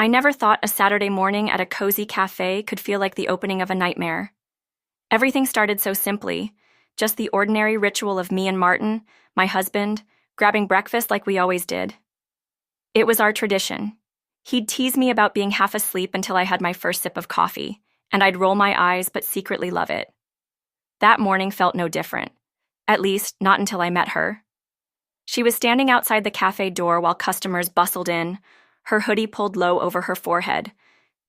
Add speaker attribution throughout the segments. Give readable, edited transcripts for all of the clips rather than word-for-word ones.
Speaker 1: I never thought a Saturday morning at a cozy cafe could feel like the opening of a nightmare. Everything started so simply, just the ordinary ritual of me and Martin, my husband, grabbing breakfast like we always did. It was our tradition. He'd tease me about being half asleep until I had my first sip of coffee, and I'd roll my eyes but secretly love it. That morning felt no different, at least not until I met her. She was standing outside the cafe door while customers bustled in, her hoodie pulled low over her forehead.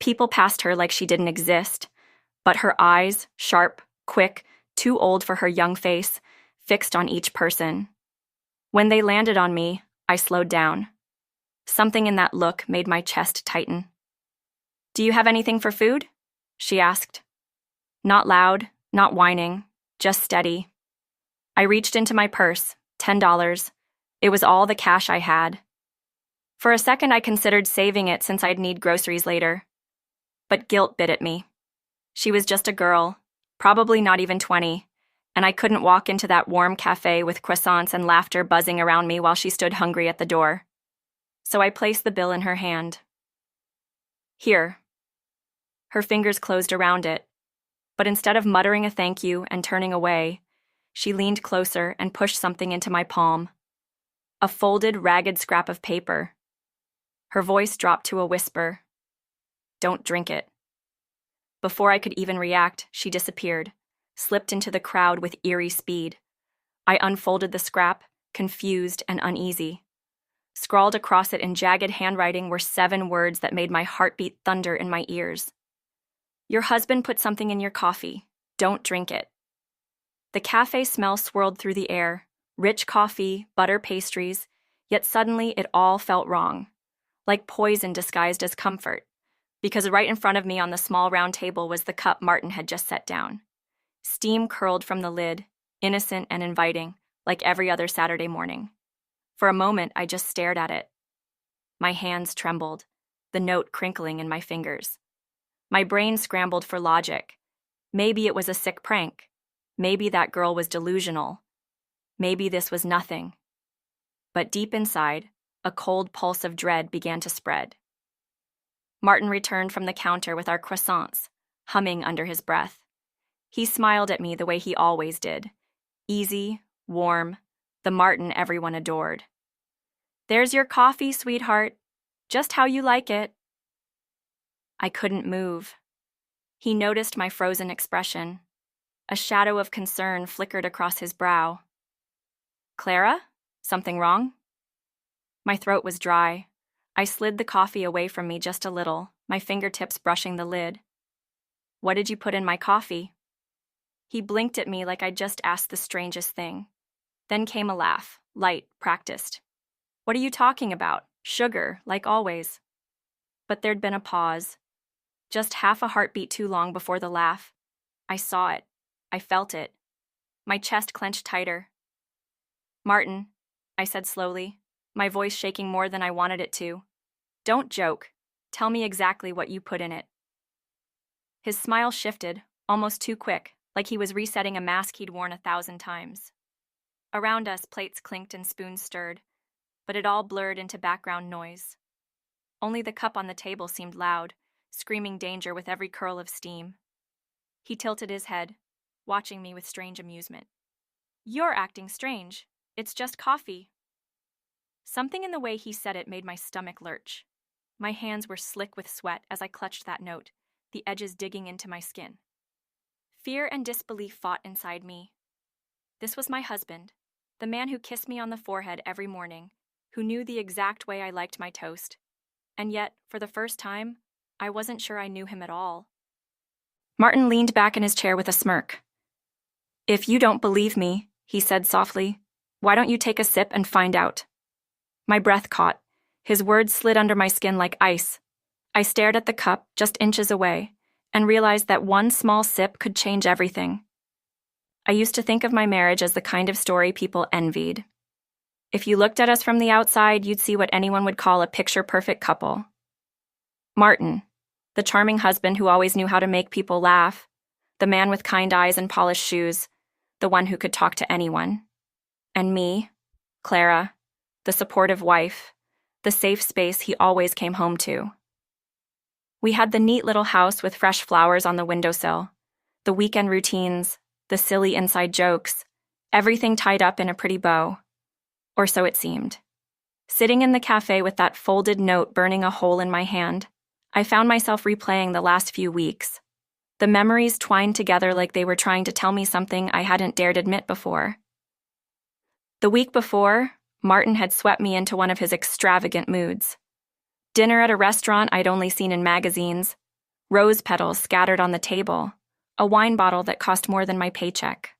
Speaker 1: People passed her like she didn't exist, but her eyes, sharp, quick, too old for her young face, fixed on each person. When they landed on me, I slowed down. Something in that look made my chest tighten. "Do you have anything for food?" she asked. Not loud, not whining, just steady. I reached into my purse, $10. It was all the cash I had. For a second, I considered saving it since I'd need groceries later. But guilt bit at me. She was just a girl, probably not even 20, and I couldn't walk into that warm cafe with croissants and laughter buzzing around me while she stood hungry at the door. So I placed the bill in her hand. "Here." Her fingers closed around it, but instead of muttering a thank you and turning away, she leaned closer and pushed something into my palm. A folded, ragged scrap of paper. Her voice dropped to a whisper. "Don't drink it." Before I could even react, she disappeared, slipped into the crowd with eerie speed. I unfolded the scrap, confused and uneasy. Scrawled across it in jagged handwriting were 7 words that made my heartbeat thunder in my ears. "Your husband put something in your coffee. Don't drink it." The cafe smell swirled through the air, rich coffee, butter pastries, yet suddenly it all felt wrong, like poison disguised as comfort, because right in front of me on the small round table was the cup Martin had just set down. Steam curled from the lid, innocent and inviting, like every other Saturday morning. For a moment, I just stared at it. My hands trembled, the note crinkling in my fingers. My brain scrambled for logic. Maybe it was a sick prank. Maybe that girl was delusional. Maybe this was nothing. But deep inside, a cold pulse of dread began to spread. Martin returned from the counter with our croissants, humming under his breath. He smiled at me the way he always did. Easy, warm, the Martin everyone adored. "There's your coffee, sweetheart. Just how you like it." I couldn't move. He noticed my frozen expression. A shadow of concern flickered across his brow. "Clara? Something wrong?" My throat was dry. I slid the coffee away from me just a little, my fingertips brushing the lid. "What did you put in my coffee?" He blinked at me like I'd just asked the strangest thing. Then came a laugh, light, practiced. "What are you talking about? Sugar, like always." But there'd been a pause. Just half a heartbeat too long before the laugh. I saw it. I felt it. My chest clenched tighter. "Martin," I said slowly, my voice shaking more than I wanted it to. "Don't joke. Tell me exactly what you put in it." His smile shifted, almost too quick, like he was resetting a mask he'd worn 1,000 times. Around us, plates clinked and spoons stirred, but it all blurred into background noise. Only the cup on the table seemed loud, screaming danger with every curl of steam. He tilted his head, watching me with strange amusement. "You're acting strange. It's just coffee." Something in the way he said it made my stomach lurch. My hands were slick with sweat as I clutched that note, the edges digging into my skin. Fear and disbelief fought inside me. This was my husband, the man who kissed me on the forehead every morning, who knew the exact way I liked my toast. And yet, for the first time, I wasn't sure I knew him at all. Martin leaned back in his chair with a smirk. "If you don't believe me," he said softly, "why don't you take a sip and find out?" My breath caught. His words slid under my skin like ice. I stared at the cup just inches away and realized that one small sip could change everything. I used to think of my marriage as the kind of story people envied. If you looked at us from the outside, you'd see what anyone would call a picture-perfect couple. Martin, the charming husband who always knew how to make people laugh, the man with kind eyes and polished shoes, the one who could talk to anyone. And me, Clara, the supportive wife, the safe space he always came home to. We had the neat little house with fresh flowers on the windowsill, the weekend routines, the silly inside jokes, everything tied up in a pretty bow. Or so it seemed. Sitting in the cafe with that folded note burning a hole in my hand, I found myself replaying the last few weeks. The memories twined together like they were trying to tell me something I hadn't dared admit before. The week before, Martin had swept me into one of his extravagant moods. Dinner at a restaurant I'd only seen in magazines, rose petals scattered on the table, a wine bottle that cost more than my paycheck.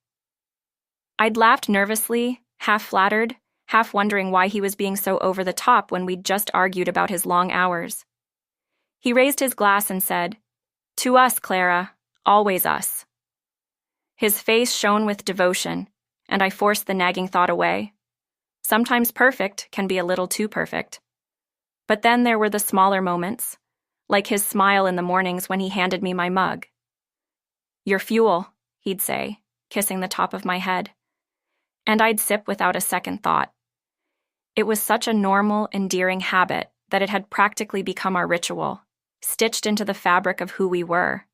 Speaker 1: I'd laughed nervously, half flattered, half wondering why he was being so over the top when we'd just argued about his long hours. He raised his glass and said, "To us, Clara, always us." His face shone with devotion, and I forced the nagging thought away. Sometimes perfect can be a little too perfect. But then there were the smaller moments, like his smile in the mornings when he handed me my mug. "Your fuel," he'd say, kissing the top of my head. And I'd sip without a second thought. It was such a normal, endearing habit that it had practically become our ritual, stitched into the fabric of who we were.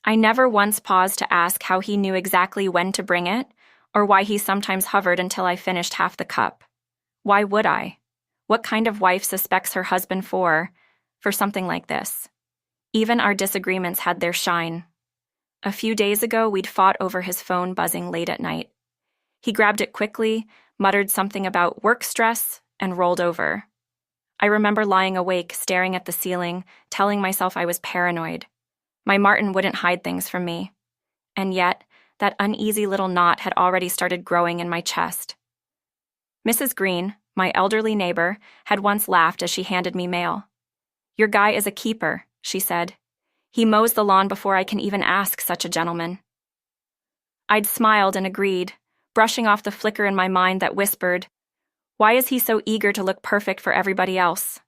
Speaker 1: I never once paused to ask how he knew exactly when to bring it, or why he sometimes hovered until I finished half the cup. Why would I? What kind of wife suspects her husband for something like this? Even our disagreements had their shine. A few days ago, we'd fought over his phone buzzing late at night. He grabbed it quickly, muttered something about work stress, and rolled over. I remember lying awake, staring at the ceiling, telling myself I was paranoid. My Martin wouldn't hide things from me. And yet, that uneasy little knot had already started growing in my chest. Mrs. Green, my elderly neighbor, had once laughed as she handed me mail. "Your guy is a keeper," she said. "He mows the lawn before I can even ask such a gentleman." I'd smiled and agreed, brushing off the flicker in my mind that whispered, "Why is he so eager to look perfect for everybody else?"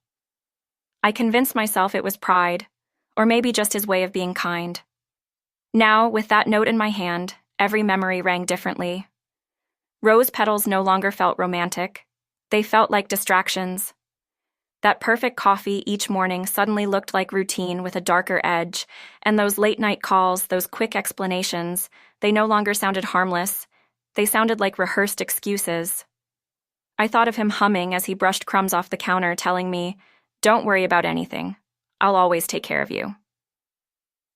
Speaker 1: I convinced myself it was pride, or maybe just his way of being kind. Now, with that note in my hand, every memory rang differently. Rose petals no longer felt romantic. They felt like distractions. That perfect coffee each morning suddenly looked like routine with a darker edge, and those late-night calls, those quick explanations, they no longer sounded harmless. They sounded like rehearsed excuses. I thought of him humming as he brushed crumbs off the counter, telling me, "Don't worry about anything. I'll always take care of you."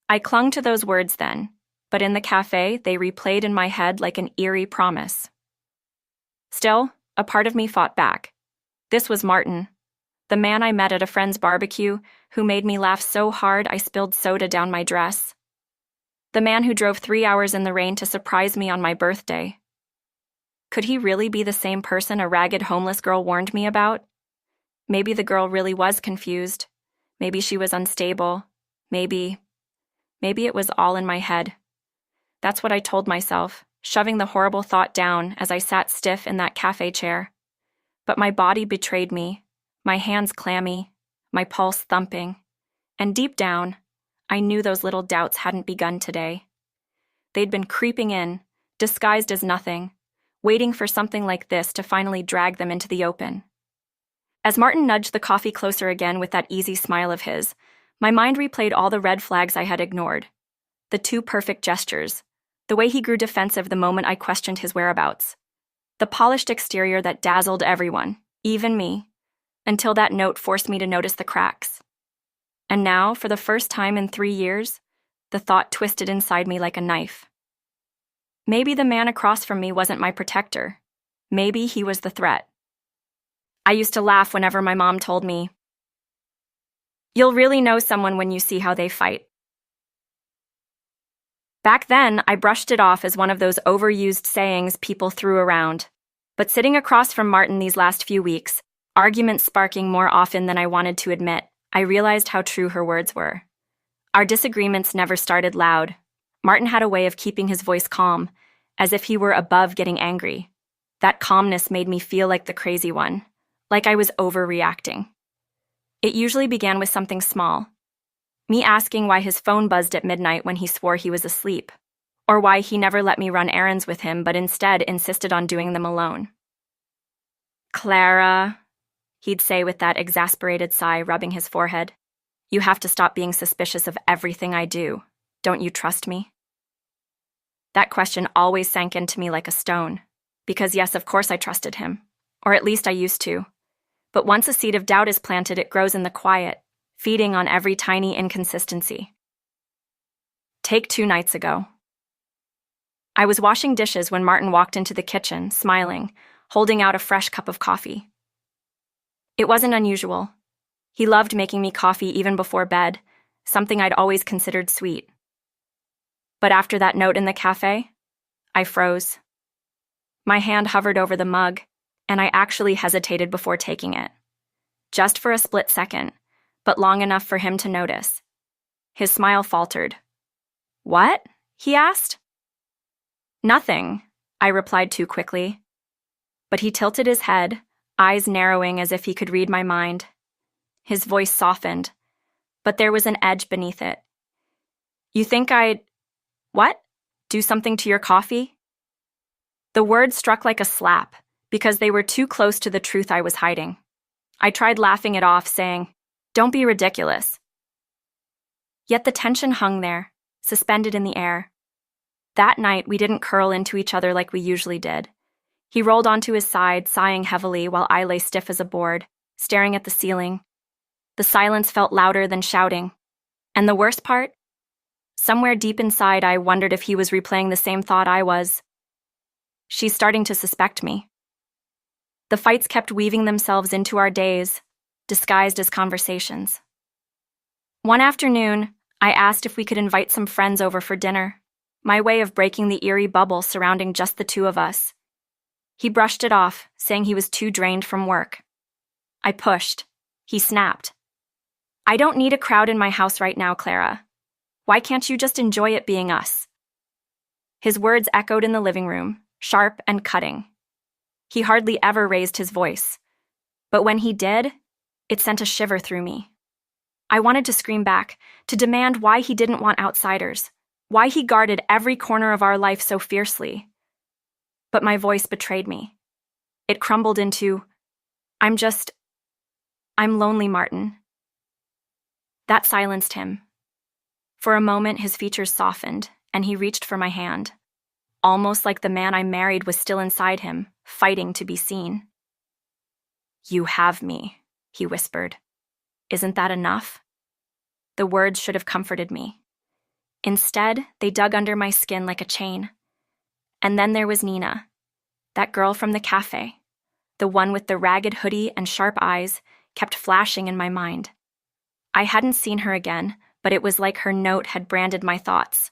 Speaker 1: I clung to those words then, but in the cafe, they replayed in my head like an eerie promise. Still, a part of me fought back. This was Martin, the man I met at a friend's barbecue who made me laugh so hard I spilled soda down my dress. The man who drove 3 hours in the rain to surprise me on my birthday. Could he really be the same person a ragged homeless girl warned me about? Maybe the girl really was confused. Maybe she was unstable. Maybe it was all in my head. That's what I told myself, shoving the horrible thought down as I sat stiff in that cafe chair. But my body betrayed me, my hands clammy, my pulse thumping. And deep down, I knew those little doubts hadn't begun today. They'd been creeping in, disguised as nothing, waiting for something like this to finally drag them into the open. As Martin nudged the coffee closer again with that easy smile of his, my mind replayed all the red flags I had ignored. The too perfect gestures, the way he grew defensive the moment I questioned his whereabouts, the polished exterior that dazzled everyone, even me, until that note forced me to notice the cracks. And now, for the first time in 3 years, the thought twisted inside me like a knife. Maybe the man across from me wasn't my protector. Maybe he was the threat. I used to laugh whenever my mom told me, "You'll really know someone when you see how they fight." Back then, I brushed it off as one of those overused sayings people threw around. But sitting across from Martin these last few weeks, arguments sparking more often than I wanted to admit, I realized how true her words were. Our disagreements never started loud. Martin had a way of keeping his voice calm, as if he were above getting angry. That calmness made me feel like the crazy one, like I was overreacting. It usually began with something small. Me asking why his phone buzzed at midnight when he swore he was asleep, or why he never let me run errands with him but instead insisted on doing them alone. "Clara," he'd say with that exasperated sigh rubbing his forehead, You have to stop being suspicious of everything I do. Don't you trust me? That question always sank into me like a stone. Because yes, of course I trusted him. Or at least I used to. But once a seed of doubt is planted, it grows in the quiet, feeding on every tiny inconsistency. Take 2 nights ago. I was washing dishes when Martin walked into the kitchen, smiling, holding out a fresh cup of coffee. It wasn't unusual. He loved making me coffee even before bed, something I'd always considered sweet. But after that note in the cafe, I froze. My hand hovered over the mug, and I actually hesitated before taking it. Just for a split second, but long enough for him to notice. His smile faltered. "What?" he asked. "Nothing," I replied too quickly. But he tilted his head, eyes narrowing as if he could read my mind. His voice softened, but there was an edge beneath it. "You think I'd... what? Do something to your coffee?" The words struck like a slap, because they were too close to the truth I was hiding. I tried laughing it off, saying, "Don't be ridiculous." Yet the tension hung there, suspended in the air. That night, we didn't curl into each other like we usually did. He rolled onto his side, sighing heavily, while I lay stiff as a board, staring at the ceiling. The silence felt louder than shouting. And the worst part? Somewhere deep inside, I wondered if he was replaying the same thought I was. She's starting to suspect me. The fights kept weaving themselves into our days, disguised as conversations. One afternoon, I asked if we could invite some friends over for dinner, my way of breaking the eerie bubble surrounding just the two of us. He brushed it off, saying he was too drained from work. I pushed. He snapped. "I don't need a crowd in my house right now, Clara. Why can't you just enjoy it being us?" His words echoed in the living room, sharp and cutting. He hardly ever raised his voice. But when he did, it sent a shiver through me. I wanted to scream back, to demand why he didn't want outsiders, why he guarded every corner of our life so fiercely. But my voice betrayed me. It crumbled into, I'm lonely, Martin." That silenced him. For a moment, his features softened, and he reached for my hand, almost like the man I married was still inside him, fighting to be seen. "You have me," he whispered. "Isn't that enough?" The words should have comforted me. Instead, they dug under my skin like a chain. And then there was Nina, that girl from the cafe, the one with the ragged hoodie and sharp eyes, kept flashing in my mind. I hadn't seen her again, but it was like her note had branded my thoughts.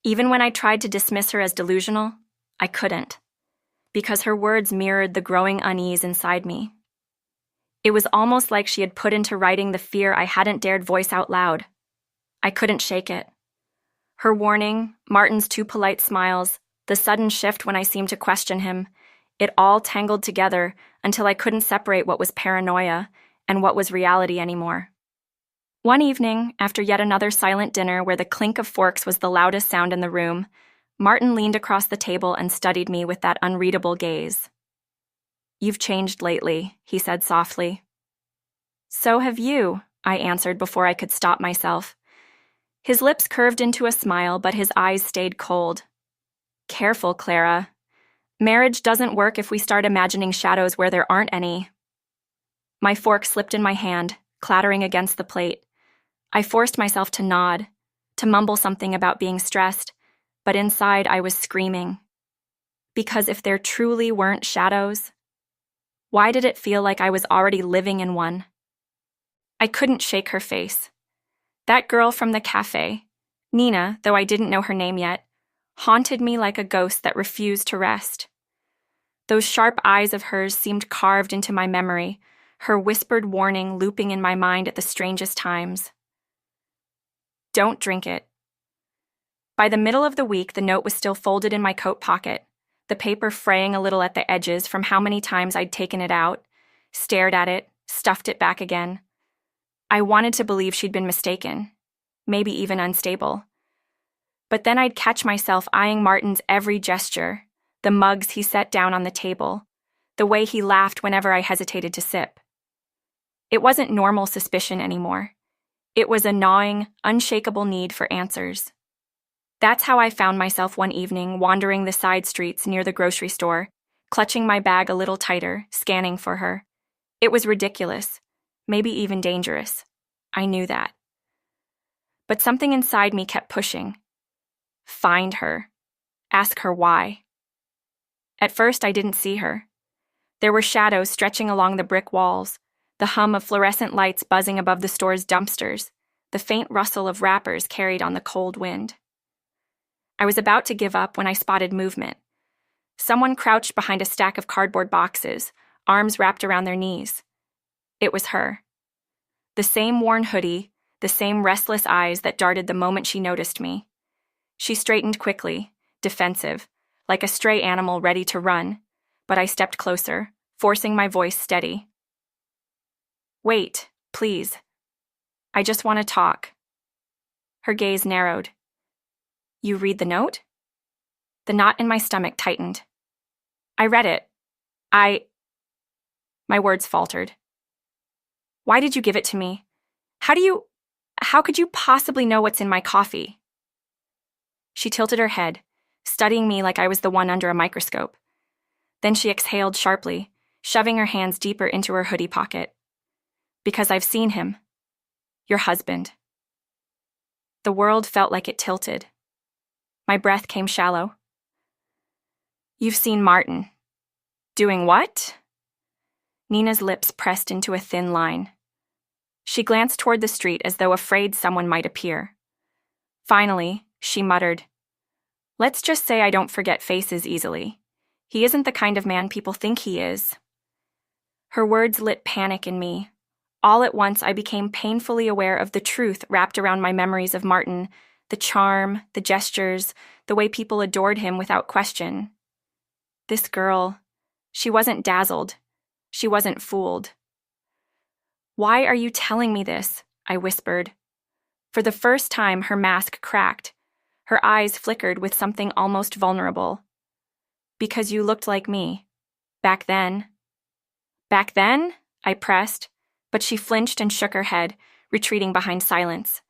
Speaker 1: Even when I tried to dismiss her as delusional, I couldn't, because her words mirrored the growing unease inside me. It was almost like she had put into writing the fear I hadn't dared voice out loud. I couldn't shake it. Her warning, Martin's too polite smiles, the sudden shift when I seemed to question him, it all tangled together until I couldn't separate what was paranoia and what was reality anymore. One evening, after yet another silent dinner where the clink of forks was the loudest sound in the room, Martin leaned across the table and studied me with that unreadable gaze. "You've changed lately," he said softly. "So have you," I answered before I could stop myself. His lips curved into a smile, but his eyes stayed cold. "Careful, Clara. Marriage doesn't work if we start imagining shadows where there aren't any." My fork slipped in my hand, clattering against the plate. I forced myself to nod, to mumble something about being stressed, but inside I was screaming. Because if there truly weren't shadows, why did it feel like I was already living in one? I couldn't shake her face. That girl from the cafe, Nina, though I didn't know her name yet, haunted me like a ghost that refused to rest. Those sharp eyes of hers seemed carved into my memory, her whispered warning looping in my mind at the strangest times. "Don't drink it." By the middle of the week, the note was still folded in my coat pocket, the paper fraying a little at the edges from how many times I'd taken it out, stared at it, stuffed it back again. I wanted to believe she'd been mistaken, maybe even unstable. But then I'd catch myself eyeing Martin's every gesture, the mugs he set down on the table, the way he laughed whenever I hesitated to sip. It wasn't normal suspicion anymore. It was a gnawing, unshakable need for answers. That's how I found myself one evening wandering the side streets near the grocery store, clutching my bag a little tighter, scanning for her. It was ridiculous, maybe even dangerous. I knew that. But something inside me kept pushing. Find her. Ask her why. At first, I didn't see her. There were shadows stretching along the brick walls, the hum of fluorescent lights buzzing above the store's dumpsters, the faint rustle of wrappers carried on the cold wind. I was about to give up when I spotted movement. Someone crouched behind a stack of cardboard boxes, arms wrapped around their knees. It was her. The same worn hoodie, the same restless eyes that darted the moment she noticed me. She straightened quickly, defensive, like a stray animal ready to run, but I stepped closer, forcing my voice steady. Wait, please. I just want to talk. Her gaze narrowed. You read the note? The knot in my stomach tightened. I read it. My words faltered. Why did you give it to me? How could you possibly know what's in my coffee? She tilted her head, studying me like I was the one under a microscope. Then she exhaled sharply, shoving her hands deeper into her hoodie pocket. Because I've seen him. Your husband. The world felt like it tilted. My breath came shallow. You've seen Martin. Doing what? Nina's lips pressed into a thin line. She glanced toward the street as though afraid someone might appear. Finally, she muttered, Let's just say I don't forget faces easily. He isn't the kind of man people think he is. Her words lit panic in me. All at once, I became painfully aware of the truth wrapped around my memories of Martin, the charm, the gestures, the way people adored him without question. This girl, she wasn't dazzled. She wasn't fooled. Why are you telling me this? I whispered. For the first time, her mask cracked. Her eyes flickered with something almost vulnerable. Because you looked like me. Back then. Back then? I pressed, but she flinched and shook her head, retreating behind silence.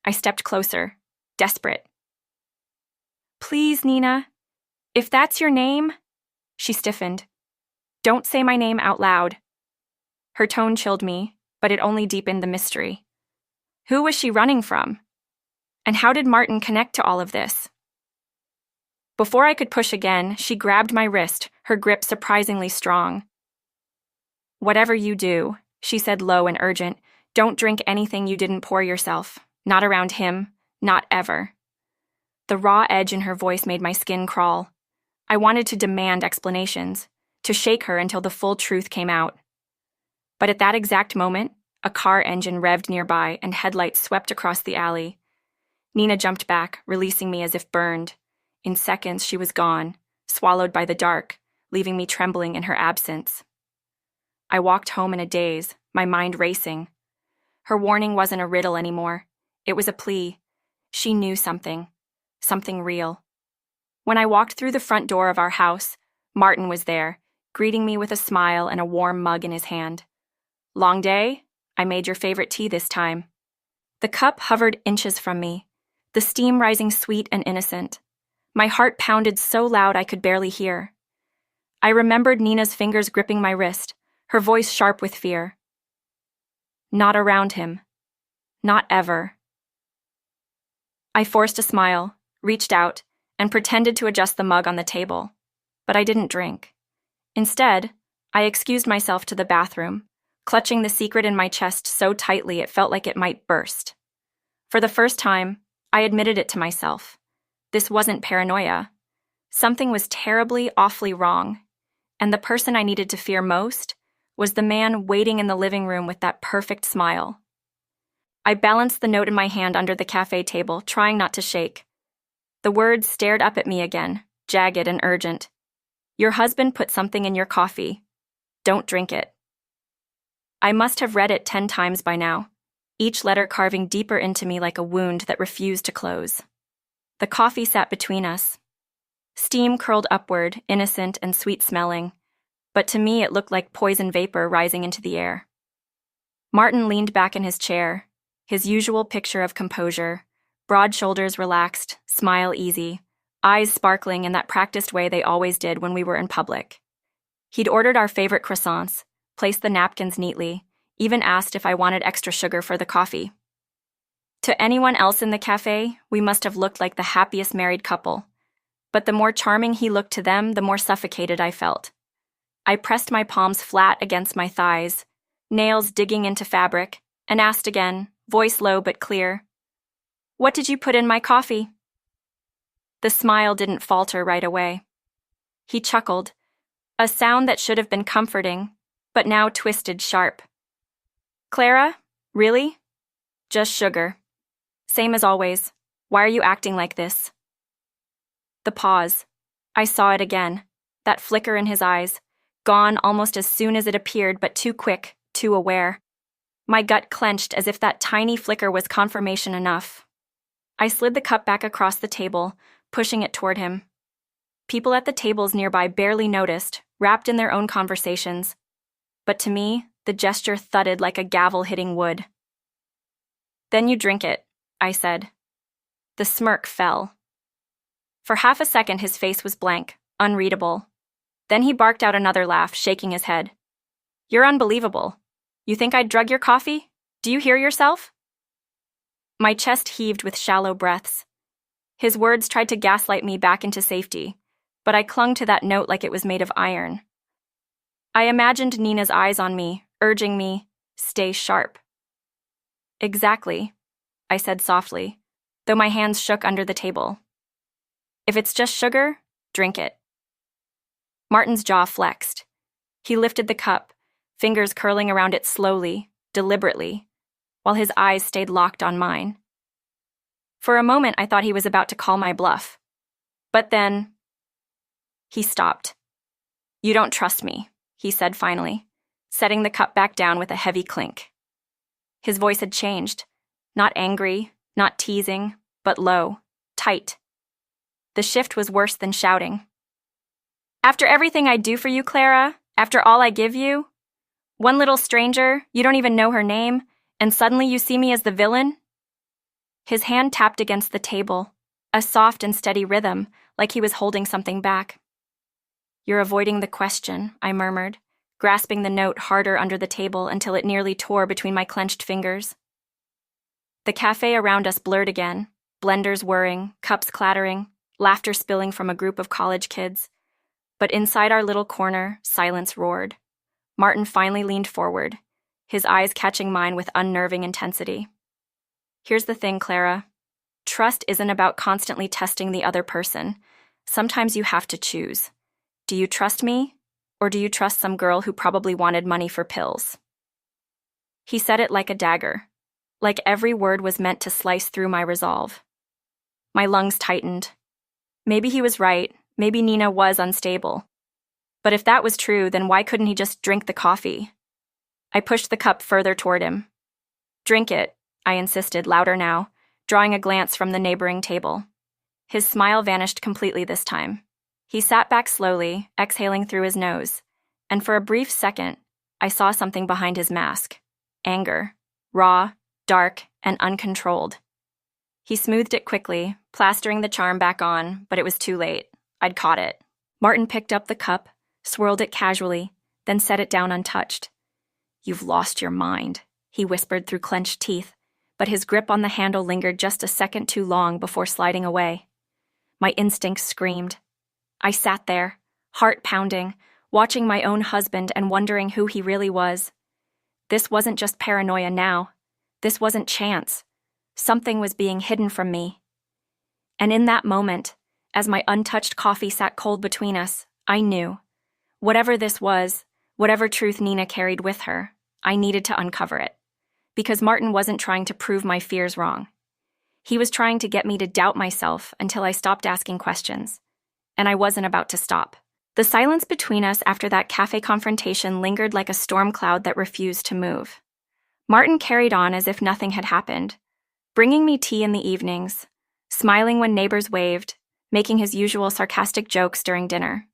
Speaker 1: I stepped closer, desperate. Please, Nina. If that's your name... She stiffened. Don't say my name out loud. Her tone chilled me, but it only deepened the mystery. Who was she running from? And how did Martin connect to all of this? Before I could push again, she grabbed my wrist, her grip surprisingly strong. Whatever you do, she said low and urgent, don't drink anything you didn't pour yourself. Not around him, not ever. The raw edge in her voice made my skin crawl. I wanted to demand explanations, to shake her until the full truth came out. But at that exact moment, a car engine revved nearby and headlights swept across the alley. Nina jumped back, releasing me as if burned. In seconds, she was gone, swallowed by the dark, leaving me trembling in her absence. I walked home in a daze, my mind racing. Her warning wasn't a riddle anymore. It was a plea. She knew something real. When I walked through the front door of our house, Martin was there, greeting me with a smile and a warm mug in his hand. Long day? I made your favorite tea this time. The cup hovered inches from me, the steam rising sweet and innocent. My heart pounded so loud I could barely hear. I remembered Nina's fingers gripping my wrist, her voice sharp with fear. Not around him. Not ever. I forced a smile, reached out, and pretended to adjust the mug on the table. But I didn't drink. Instead, I excused myself to the bathroom, clutching the secret in my chest so tightly it felt like it might burst. For the first time, I admitted it to myself. This wasn't paranoia. Something was terribly, awfully wrong, and the person I needed to fear most was the man waiting in the living room with that perfect smile. I balanced the note in my hand under the cafe table, trying not to shake. The words stared up at me again, jagged and urgent. Your husband put something in your coffee. Don't drink it. I must have read it 10 times by now, each letter carving deeper into me like a wound that refused to close. The coffee sat between us. Steam curled upward, innocent and sweet-smelling, but to me it looked like poison vapor rising into the air. Martin leaned back in his chair, His usual picture of composure, broad shoulders relaxed, smile easy, eyes sparkling in that practiced way they always did when we were in public. He'd ordered our favorite croissants, placed the napkins neatly, even asked if I wanted extra sugar for the coffee. To anyone else in the cafe, we must have looked like the happiest married couple. But the more charming he looked to them, the more suffocated I felt. I pressed my palms flat against my thighs, nails digging into fabric, and asked again, voice low but clear, "What did you put in my coffee?" The smile didn't falter right away. He chuckled, a sound that should have been comforting, but now twisted sharp. "Clara? Really? Just sugar. Same as always. Why are you acting like this?" The pause. I saw it again, that flicker in his eyes, gone almost as soon as it appeared, but too quick, too aware. My gut clenched as if that tiny flicker was confirmation enough. I slid the cup back across the table, pushing it toward him. People at the tables nearby barely noticed, wrapped in their own conversations. But to me, the gesture thudded like a gavel hitting wood. "Then you drink it," I said. The smirk fell. For half a second his face was blank, unreadable. Then he barked out another laugh, shaking his head. "You're unbelievable. You think I'd drug your coffee? Do you hear yourself?" My chest heaved with shallow breaths. His words tried to gaslight me back into safety, but I clung to that note like it was made of iron. I imagined Nina's eyes on me, urging me, "Stay sharp." "Exactly," I said softly, though my hands shook under the table. "If it's just sugar, drink it." Martin's jaw flexed. He lifted the cup, fingers curling around it slowly, deliberately, while his eyes stayed locked on mine. For a moment, I thought he was about to call my bluff. But then he stopped. "You don't trust me," he said finally, setting the cup back down with a heavy clink. His voice had changed, not angry, not teasing, but low, tight. The shift was worse than shouting. "After everything I do for you, Clara, after all I give you, one little stranger, you don't even know her name, and suddenly you see me as the villain?" His hand tapped against the table, a soft and steady rhythm, like he was holding something back. "You're avoiding the question," I murmured, grasping the note harder under the table until it nearly tore between my clenched fingers. The cafe around us blurred again, blenders whirring, cups clattering, laughter spilling from a group of college kids. But inside our little corner, silence roared. Martin finally leaned forward, his eyes catching mine with unnerving intensity. "Here's the thing, Clara. Trust isn't about constantly testing the other person. Sometimes you have to choose. Do you trust me, or do you trust some girl who probably wanted money for pills?" He said it like a dagger, like every word was meant to slice through my resolve. My lungs tightened. Maybe he was right, maybe Nina was unstable. But if that was true, then why couldn't he just drink the coffee? I pushed the cup further toward him. "Drink it," I insisted, louder now, drawing a glance from the neighboring table. His smile vanished completely this time. He sat back slowly, exhaling through his nose, and for a brief second, I saw something behind his mask. Anger. Raw, dark, and uncontrolled. He smoothed it quickly, plastering the charm back on, but it was too late. I'd caught it. Martin picked up the cup, swirled it casually, then set it down untouched. "You've lost your mind," he whispered through clenched teeth, but his grip on the handle lingered just a second too long before sliding away. My instincts screamed. I sat there, heart pounding, watching my own husband and wondering who he really was. This wasn't just paranoia now. This wasn't chance. Something was being hidden from me. And in that moment, as my untouched coffee sat cold between us, I knew. Whatever this was, whatever truth Nina carried with her, I needed to uncover it. Because Martin wasn't trying to prove my fears wrong. He was trying to get me to doubt myself until I stopped asking questions. And I wasn't about to stop. The silence between us after that cafe confrontation lingered like a storm cloud that refused to move. Martin carried on as if nothing had happened, bringing me tea in the evenings, smiling when neighbors waved, making his usual sarcastic jokes during dinner.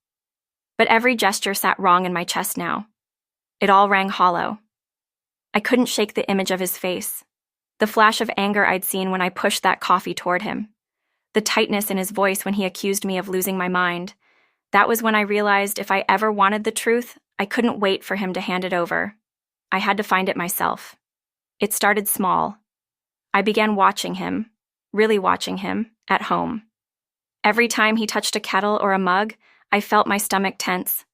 Speaker 1: But every gesture sat wrong in my chest now. It all rang hollow. I couldn't shake the image of his face. The flash of anger I'd seen when I pushed that coffee toward him. The tightness in his voice when he accused me of losing my mind. That was when I realized if I ever wanted the truth, I couldn't wait for him to hand it over. I had to find it myself. It started small. I began watching him, really watching him, at home. Every time he touched a kettle or a mug, I felt my stomach tense.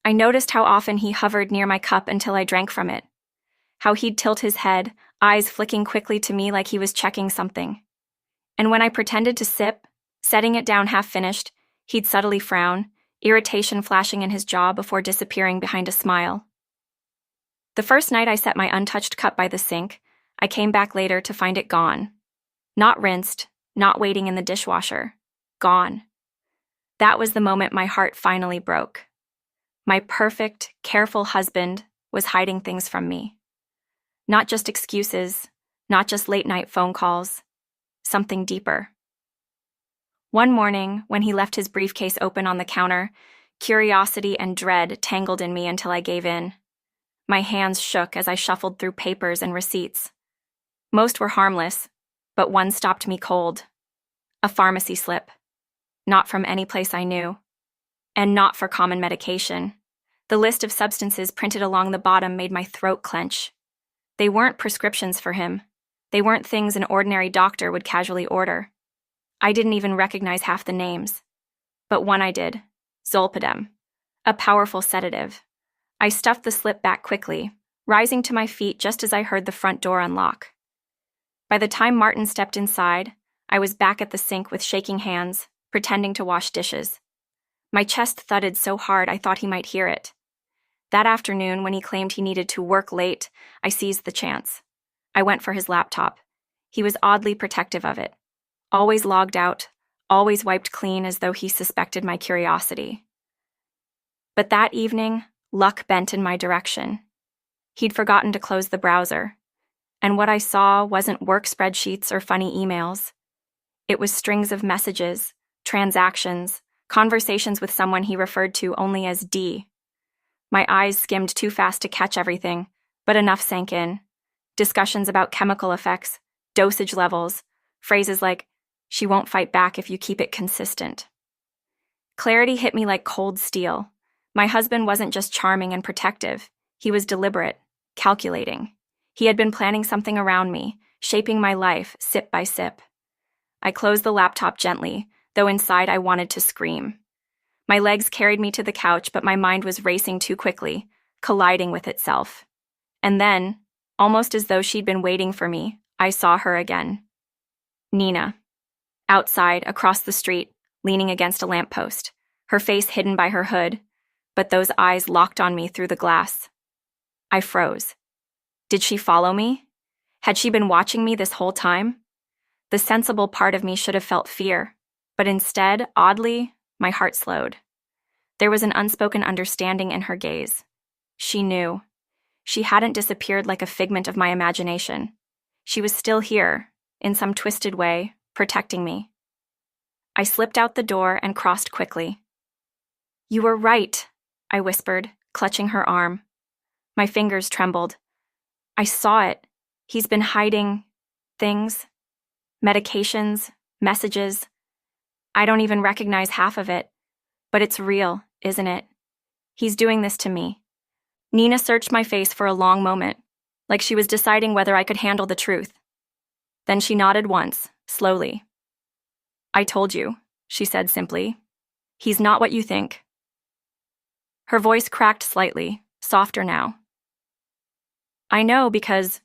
Speaker 1: I noticed how often he hovered near my cup until I drank from it. How he'd tilt his head, eyes flicking quickly to me like he was checking something. And when I pretended to sip, setting it down half-finished, he'd subtly frown, irritation flashing in his jaw before disappearing behind a smile. The first night I set my untouched cup by the sink, I came back later to find it gone. Not rinsed, not waiting in the dishwasher. Gone. That was the moment my heart finally broke. My perfect, careful husband was hiding things from me. Not just excuses, not just late-night phone calls. Something deeper. One morning, when he left his briefcase open on the counter, curiosity and dread tangled in me until I gave in. My hands shook as I shuffled through papers and receipts. Most were harmless, but one stopped me cold. A pharmacy slip. Not from any place I knew. And not for common medication. The list of substances printed along the bottom made my throat clench. They weren't prescriptions for him. They weren't things an ordinary doctor would casually order. I didn't even recognize half the names. But one I did. Zolpidem. A powerful sedative. I stuffed the slip back quickly, rising to my feet just as I heard the front door unlock. By the time Martin stepped inside, I was back at the sink with shaking hands, pretending to wash dishes. My chest thudded so hard I thought he might hear it. That afternoon, when he claimed he needed to work late, I seized the chance. I went for his laptop. He was oddly protective of it. Always logged out, always wiped clean as though he suspected my curiosity. But that evening, luck bent in my direction. He'd forgotten to close the browser, and what I saw wasn't work spreadsheets or funny emails. It was strings of messages, transactions, conversations with someone he referred to only as D. My eyes skimmed too fast to catch everything, but enough sank in. Discussions about chemical effects, dosage levels, phrases like, "She won't fight back if you keep it consistent." Clarity hit me like cold steel. My husband wasn't just charming and protective. He was deliberate, calculating. He had been planning something around me, shaping my life sip by sip. I closed the laptop gently, though inside I wanted to scream. My legs carried me to the couch, but my mind was racing too quickly, colliding with itself. And then, almost as though she'd been waiting for me, I saw her again. Nina. Outside, across the street, leaning against a lamppost, her face hidden by her hood, but those eyes locked on me through the glass. I froze. Did she follow me? Had she been watching me this whole time? The sensible part of me should have felt fear, but instead, oddly, my heart slowed. There was an unspoken understanding in her gaze. She knew. She hadn't disappeared like a figment of my imagination. She was still here, in some twisted way, protecting me. I slipped out the door and crossed quickly. "You were right," I whispered, clutching her arm. My fingers trembled. "I saw it. He's been hiding things, medications, messages. I don't even recognize half of it, but it's real, isn't it? He's doing this to me." Nina searched my face for a long moment, like she was deciding whether I could handle the truth. Then she nodded once, slowly. "I told you," she said simply. "He's not what you think." Her voice cracked slightly, softer now. "I know because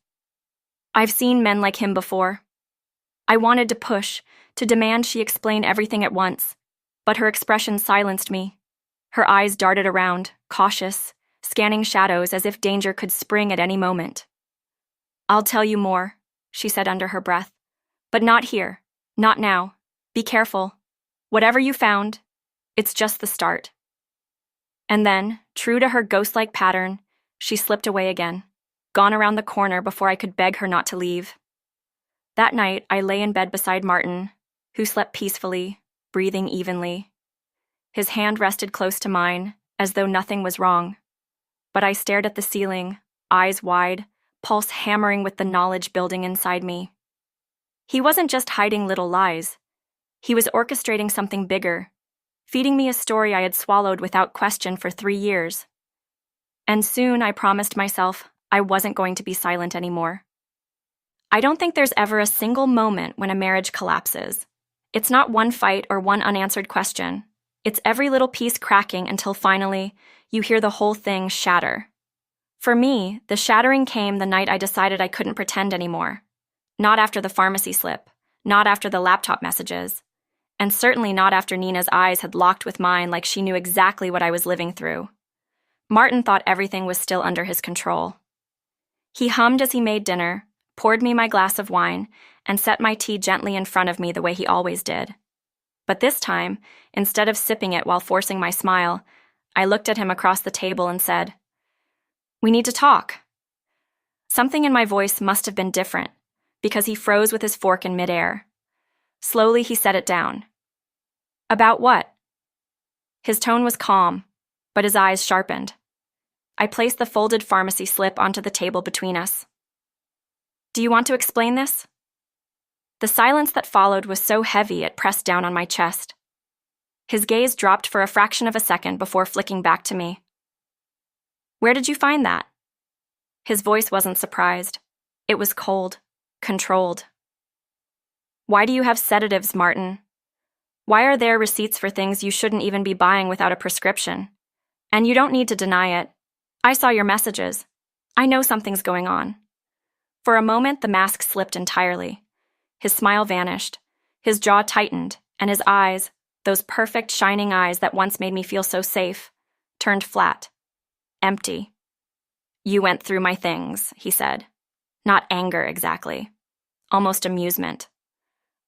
Speaker 1: I've seen men like him before." I wanted to push, to demand she explain everything at once, but her expression silenced me. Her eyes darted around, cautious, scanning shadows as if danger could spring at any moment. "I'll tell you more," she said under her breath. "But not here, not now. Be careful. Whatever you found, it's just the start." And then, true to her ghost-like pattern, she slipped away again, gone around the corner before I could beg her not to leave. That night, I lay in bed beside Martin, who slept peacefully, breathing evenly. His hand rested close to mine, as though nothing was wrong. But I stared at the ceiling, eyes wide, pulse hammering with the knowledge building inside me. He wasn't just hiding little lies. He was orchestrating something bigger, feeding me a story I had swallowed without question for 3 years. And soon I promised myself I wasn't going to be silent anymore. I don't think there's ever a single moment when a marriage collapses. It's not one fight or one unanswered question. It's every little piece cracking until finally you hear the whole thing shatter. For me, the shattering came the night I decided I couldn't pretend anymore. Not after the pharmacy slip, not after the laptop messages, and certainly not after Nina's eyes had locked with mine like she knew exactly what I was living through. Martin thought everything was still under his control. He hummed as he made dinner, poured me my glass of wine, and set my tea gently in front of me the way he always did. But this time, instead of sipping it while forcing my smile, I looked at him across the table and said, "We need to talk." Something in my voice must have been different, because he froze with his fork in midair. Slowly, he set it down. "About what?" His tone was calm, but his eyes sharpened. I placed the folded pharmacy slip onto the table between us. "Do you want to explain this?" The silence that followed was so heavy it pressed down on my chest. His gaze dropped for a fraction of a second before flicking back to me. "Where did you find that?" His voice wasn't surprised. It was cold, controlled. "Why do you have sedatives, Martin? Why are there receipts for things you shouldn't even be buying without a prescription? And you don't need to deny it. I saw your messages. I know something's going on." For a moment, the mask slipped entirely. His smile vanished, his jaw tightened, and his eyes, those perfect shining eyes that once made me feel so safe, turned flat, empty. "You went through my things," he said. Not anger exactly, almost amusement.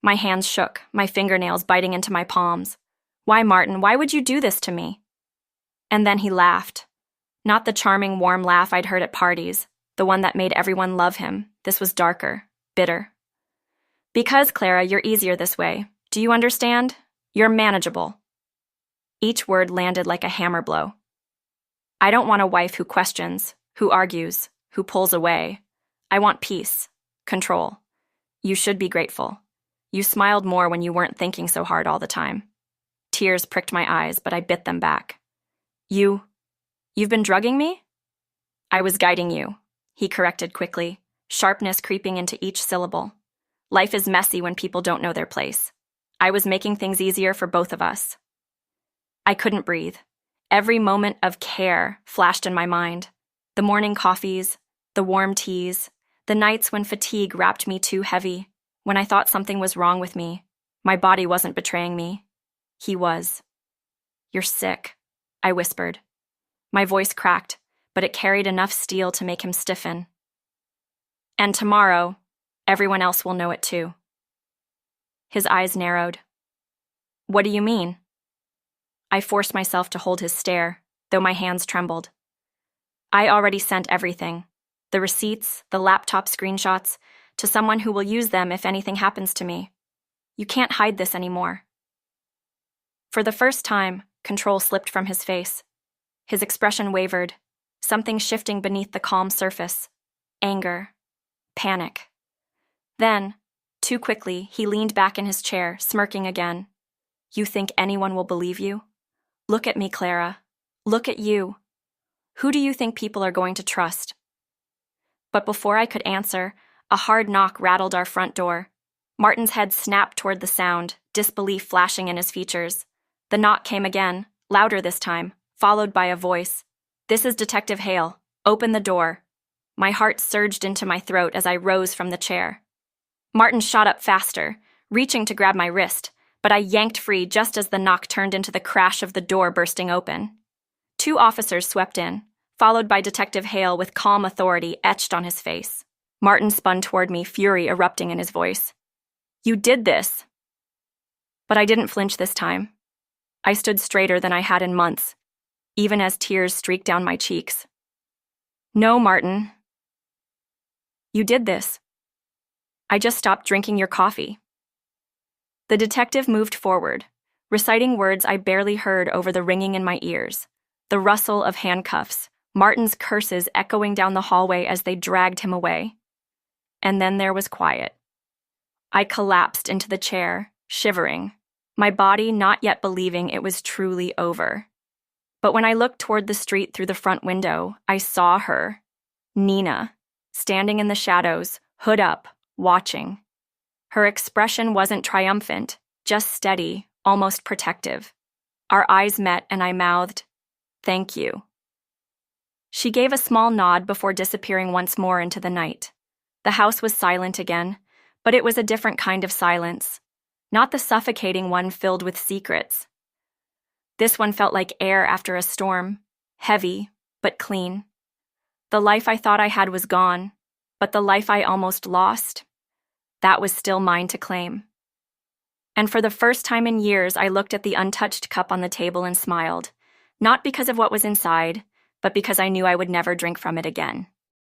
Speaker 1: My hands shook, my fingernails biting into my palms. "Why, Martin, why would you do this to me?" And then he laughed. Not the charming, warm laugh I'd heard at parties, the one that made everyone love him. This was darker, bitter. "Because, Clara, you're easier this way. Do you understand? You're manageable." Each word landed like a hammer blow. I don't want a wife who questions, who argues, who pulls away. I want peace, control. You should be grateful. You smiled more when you weren't thinking so hard all the time. Tears pricked my eyes, but I bit them back. You've been drugging me?" "I was guiding you," he corrected quickly, sharpness creeping into each syllable. "Life is messy when people don't know their place. I was making things easier for both of us." I couldn't breathe. Every moment of care flashed in my mind. The morning coffees, the warm teas, the nights when fatigue wrapped me too heavy, when I thought something was wrong with me. My body wasn't betraying me. He was. "You're sick," I whispered. My voice cracked, but it carried enough steel to make him stiffen. "And tomorrow, everyone else will know it too." His eyes narrowed. "What do you mean?" I forced myself to hold his stare, though my hands trembled. "I already sent everything, the receipts, the laptop screenshots, to someone who will use them if anything happens to me. You can't hide this anymore." For the first time, control slipped from his face. His expression wavered, something shifting beneath the calm surface. Anger. Panic. Then, too quickly, he leaned back in his chair, smirking again. "You think anyone will believe you? Look at me, Clara. Look at you. Who do you think people are going to trust?" But before I could answer, a hard knock rattled our front door. Martin's head snapped toward the sound, disbelief flashing in his features. The knock came again, louder this time, followed by a voice. "This is Detective Hale. Open the door." My heart surged into my throat as I rose from the chair. Martin shot up faster, reaching to grab my wrist, but I yanked free just as the knock turned into the crash of the door bursting open. 2 officers swept in, followed by Detective Hale with calm authority etched on his face. Martin spun toward me, fury erupting in his voice. "You did this!" But I didn't flinch this time. I stood straighter than I had in months, even as tears streaked down my cheeks. "No, Martin. You did this. I just stopped drinking your coffee." The detective moved forward, reciting words I barely heard over the ringing in my ears, the rustle of handcuffs, Martin's curses echoing down the hallway as they dragged him away. And then there was quiet. I collapsed into the chair, shivering, my body not yet believing it was truly over. But when I looked toward the street through the front window, I saw her, Nina, standing in the shadows, hood up, watching. Her expression wasn't triumphant, just steady, almost protective. Our eyes met and I mouthed, "Thank you." She gave a small nod before disappearing once more into the night. The house was silent again, but it was a different kind of silence, not the suffocating one filled with secrets. This one felt like air after a storm, heavy, but clean. The life I thought I had was gone, but the life I almost lost, that was still mine to claim. And for the first time in years, I looked at the untouched cup on the table and smiled, not because of what was inside, but because I knew I would never drink from it again.